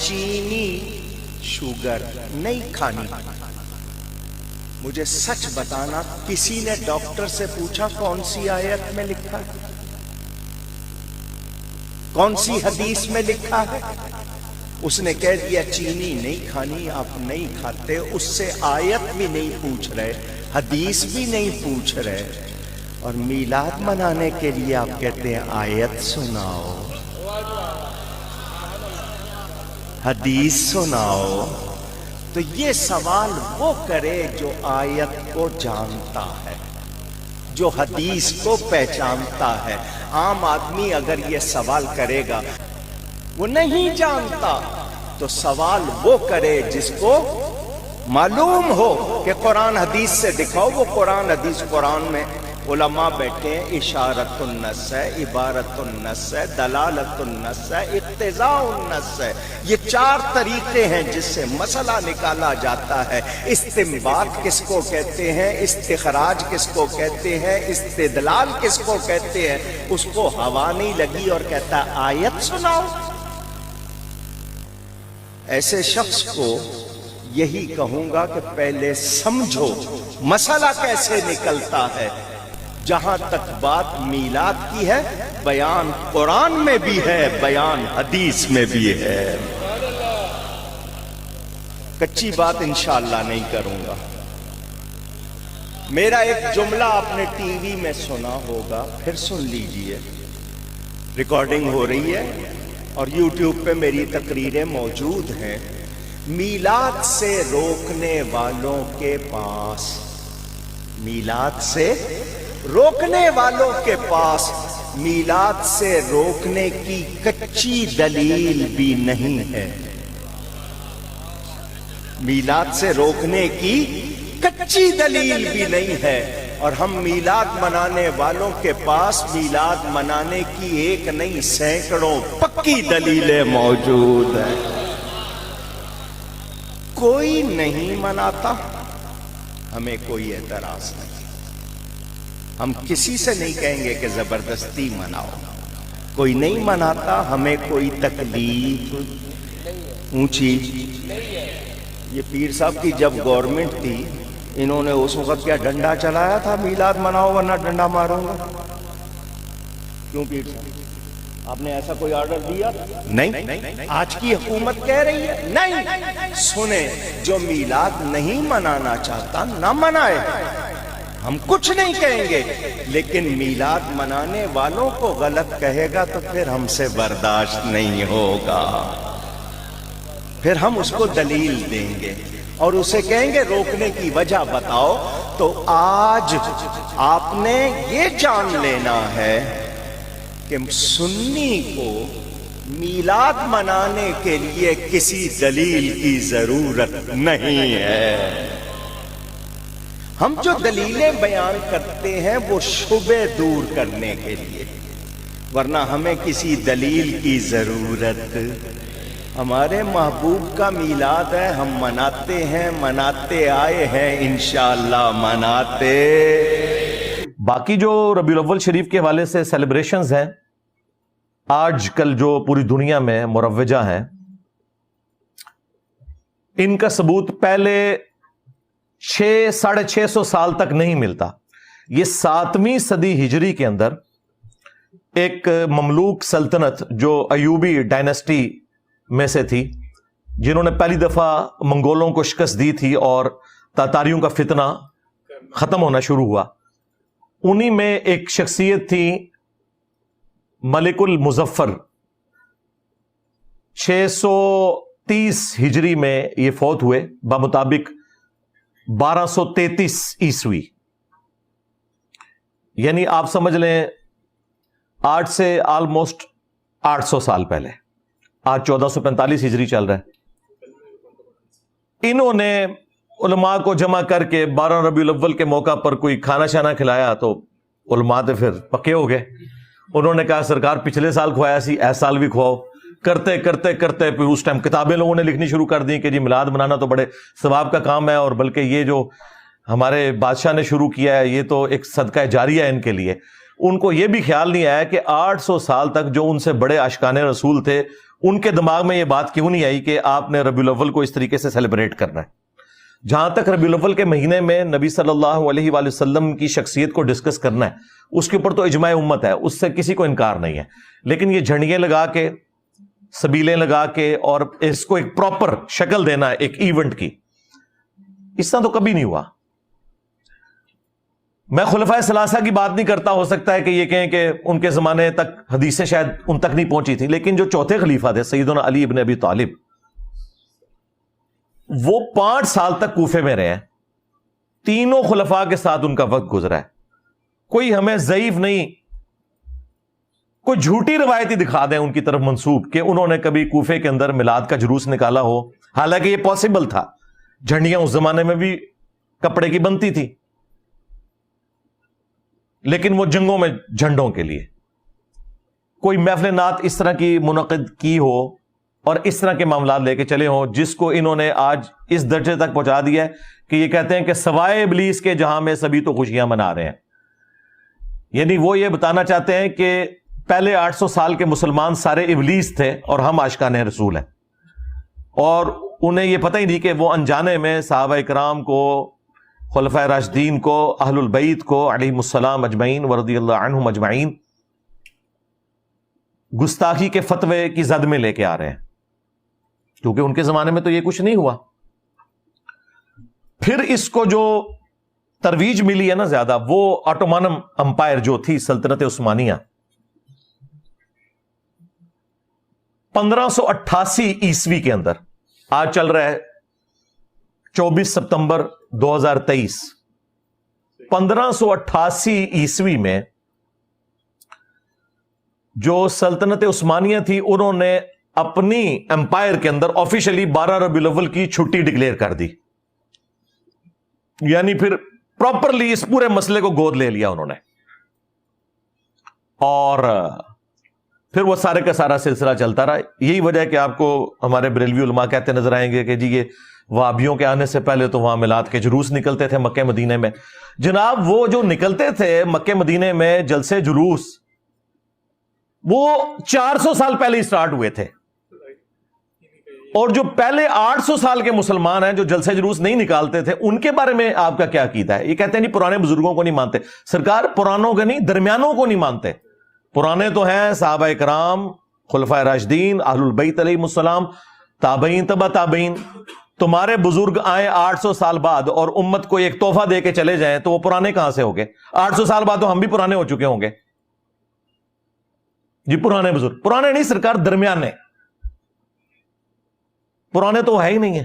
چینی شوگر نہیں کھانی. مجھے سچ بتانا، کسی نے ڈاکٹر سے پوچھا کون سی آیت میں لکھا ہے، کون سی حدیث میں لکھا ہے؟ اس نے کہہ دیا چینی نہیں کھانی، آپ نہیں کھاتے. اس سے آیت بھی نہیں پوچھ رہے، حدیث بھی نہیں پوچھ رہے، اور میلاد منانے کے لیے آپ کہتے ہیں آیت سناؤ، حدیث سناؤ. تو یہ سوال وہ کرے جو آیت کو جانتا ہے، جو حدیث کو پہچانتا ہے. عام آدمی اگر یہ سوال کرے گا، وہ نہیں جانتا، تو سوال وہ کرے جس کو معلوم ہو کہ قرآن حدیث سے دکھاؤ. وہ قرآن حدیث، قرآن میں علماء بیٹھے ہیں، اشارت النص ہے، عبارت النص ہے، دلالت النص ہے، اقتضاء النص ہے. یہ 4 طریقے ہیں جس سے مسئلہ نکالا جاتا ہے. استنباط کس کو کہتے ہیں، استخراج کس کو کہتے ہیں، استدلال کس کو کہتے ہیں. اس کو ہوا نہیں لگی اور کہتا ہے آیت سناؤ. ایسے شخص کو یہی کہوں گا کہ پہلے سمجھو مسئلہ کیسے نکلتا ہے. جہاں تک بات میلاد کی ہے، بیان قرآن میں بھی ہے، بیان حدیث میں بھی ہے. کچی بات انشاءاللہ نہیں کروں گا. میرا ایک جملہ آپ نے ٹی وی میں سنا ہوگا، پھر سن لیجئے، ریکارڈنگ ہو رہی ہے اور یوٹیوب پہ میری تقریریں موجود ہیں. میلاد سے روکنے والوں کے پاس، میلاد سے روکنے والوں کے پاس میلاد سے روکنے کی کچی دلیل بھی نہیں ہے. میلاد سے روکنے کی کچی دلیل بھی نہیں ہے. اور ہم میلاد منانے والوں کے پاس میلاد منانے کی ایک نہیں، سینکڑوں پکی دلیلیں موجود ہیں. کوئی نہیں مناتا، ہمیں کوئی اعتراض نہیں. ہم کسی سے نہیں کہیں گے کہ زبردستی مناؤ. کوئی نہیں مناتا، ہمیں کوئی تکلیف اونچی. یہ پیر صاحب کی جب گورنمنٹ تھی، انہوں نے اس وقت کیا ڈنڈا چلایا تھا، میلاد مناؤ ورنہ ڈنڈا ماروں گا؟ کیوں پیر صاحب، آپ نے ایسا کوئی آرڈر دیا؟ نہیں. آج کی حکومت کہہ رہی ہے نہیں. سنیں، جو میلاد نہیں منانا چاہتا نہ منائے، ہم کچھ نہیں کہیں گے. لیکن میلاد منانے والوں کو غلط کہے گا تو پھر ہم سے برداشت نہیں ہوگا. پھر ہم اس کو دلیل دیں گے اور اسے کہیں گے روکنے کی وجہ بتاؤ. تو آج آپ نے یہ جان لینا ہے کہ سنی کو میلاد منانے کے لیے کسی دلیل کی ضرورت نہیں ہے. ہم جو دلیلیں بیان کرتے ہیں وہ شبہ دور کرنے کے لیے، ورنہ ہمیں کسی دلیل کی ضرورت. ہمارے محبوب کا میلاد ہے، ہم مناتے ہیں، مناتے آئے ہیں، انشاءاللہ مناتے. باقی جو ربیع الاول شریف کے حوالے سے سیلیبریشنز ہیں آج کل جو پوری دنیا میں مروجہ ہیں، ان کا ثبوت پہلے 600-650 سال تک نہیں ملتا. یہ 7ویں صدی ہجری کے اندر ایک مملوک سلطنت جو ایوبی ڈائنسٹی میں سے تھی، جنہوں نے پہلی دفعہ منگولوں کو شکست دی تھی اور تاتاریوں کا فتنہ ختم ہونا شروع ہوا، انہی میں ایک شخصیت تھی ملک المظفر. 630 ہجری میں یہ فوت ہوئے بمطابق 1233 عیسوی. یعنی آپ سمجھ لیں آج سے آلموسٹ 800 سال پہلے. آج 1445 ہجری چل رہا ہے. انہوں نے علماء کو جمع کر کے 12 ربیع الاول کے موقع پر کوئی کھانا شانا کھلایا تو علماء تو پھر پکے ہو گئے. انہوں نے کہا سرکار پچھلے سال کھوایا سی، اس سال بھی کھواؤ. کرتے کرتے کرتے پھر اس ٹائم کتابیں لوگوں نے لکھنی شروع کر دی کہ جی میلاد منانا تو بڑے ثواب کا کام ہے، اور بلکہ یہ جو ہمارے بادشاہ نے شروع کیا ہے یہ تو ایک صدقہ جاریہ ہے ان کے لیے. ان کو یہ بھی خیال نہیں آیا کہ 800 سال تک جو ان سے بڑے عاشقان رسول تھے ان کے دماغ میں یہ بات کیوں نہیں آئی کہ آپ نے ربیع الاول کو اس طریقے سے سیلیبریٹ کرنا ہے؟ جہاں تک ربیع الاول کے مہینے میں نبی صلی اللہ علیہ وآلہ وسلم کی شخصیت کو ڈسکس کرنا ہے، اس کے اوپر تو اجماع امت ہے، اس سے کسی کو انکار نہیں ہے. لیکن یہ جھنڈیاں لگا کے، سبیلیں لگا کے، اور اس کو ایک پراپر شکل دینا ہے ایک ایونٹ کی، اس طرح تو کبھی نہیں ہوا. میں خلفائے ثلاثہ کی بات نہیں کرتا، ہو سکتا ہے کہ یہ کہیں کہ ان کے زمانے تک حدیثیں شاید ان تک نہیں پہنچی تھی، لیکن جو چوتھے خلیفہ تھے سیدنا علی ابن ابی طالب، وہ 5 سال تک کوفے میں رہے ہیں. تینوں خلفاء کے ساتھ ان کا وقت گزرا ہے. کوئی ہمیں ضعیف نہیں، کوئی جھوٹی روایتی دکھا دیں ان کی طرف منسوب کہ انہوں نے کبھی کوفے کے اندر میلاد کا جلوس نکالا ہو، حالانکہ یہ پاسبل تھا. جھنڈیاں اس زمانے میں بھی کپڑے کی بنتی تھی، لیکن وہ جنگوں میں جھنڈوں کے لیے. کوئی محفل نعت اس طرح کی منعقد کی ہو اور اس طرح کے معاملات لے کے چلے ہوں جس کو انہوں نے آج اس درجے تک پہنچا دیا ہے کہ یہ کہتے ہیں کہ سوائے ابلیس کے جہاں میں سبھی تو خوشیاں منا رہے ہیں. یعنی وہ یہ بتانا چاہتے ہیں کہ پہلے 800 سال کے مسلمان سارے ابلیس تھے اور ہم عاشقان رسول ہیں، اور انہیں یہ پتہ ہی نہیں کہ وہ انجانے میں صحابہ کرام کو، خلفائے راشدین کو، اہل البیت کو علیہم السلام اجمعین ورضی اللہ عنہم اجمعین گستاخی کے فتوے کی زد میں لے کے آ رہے ہیں، کیونکہ ان کے زمانے میں تو یہ کچھ نہیں ہوا. پھر اس کو جو ترویج ملی ہے نا زیادہ، وہ آٹومان امپائر جو تھی سلطنت عثمانیہ، 1588 عیسوی کے اندر، آج چل رہا ہے 24 ستمبر 2023، 1588 عیسوی میں جو سلطنت عثمانیہ تھی انہوں نے اپنی امپائر کے اندر آفیشلی 12 ربیع الاول کی چھٹی ڈکلیئر کر دی. یعنی پھر پراپرلی اس پورے مسئلے کو گود لے لیا انہوں نے، اور پھر وہ سارے کا سارا سلسلہ چلتا رہا. یہی وجہ ہے کہ آپ کو ہمارے بریلوی علماء کہتے نظر آئیں گے کہ جی یہ وہابیوں کے آنے سے پہلے تو وہاں میلاد کے جلوس نکلتے تھے مکہ مدینے میں. جناب وہ جو نکلتے تھے مکہ مدینے میں جلسے جلوس، وہ 400 سال پہلے ہی سٹارٹ ہوئے تھے. اور جو پہلے 800 سال کے مسلمان ہیں جو جلسے جلوس نہیں نکالتے تھے، ان کے بارے میں آپ کا کیا عقیدہ ہے؟ یہ کہتے ہیں نہیں پرانے بزرگوں کو نہیں مانتے. سرکار پرانوں کے نہیں، درمیانوں کو نہیں مانتے. پرانے تو ہیں صحابہ کرام، خلفائے راشدین، اہل البیت علیہم السلام، تابعین، تبع تابعین. تمہارے بزرگ آئے 800 سال بعد اور امت کو ایک تحفہ دے کے چلے جائیں تو وہ پرانے کہاں سے ہو گئے؟ 800 سال بعد تو ہم بھی پرانے ہو چکے ہوں گے. جی پرانے بزرگ، پرانے نہیں سرکار، درمیانے. پرانے تو ہے ہی نہیں ہے.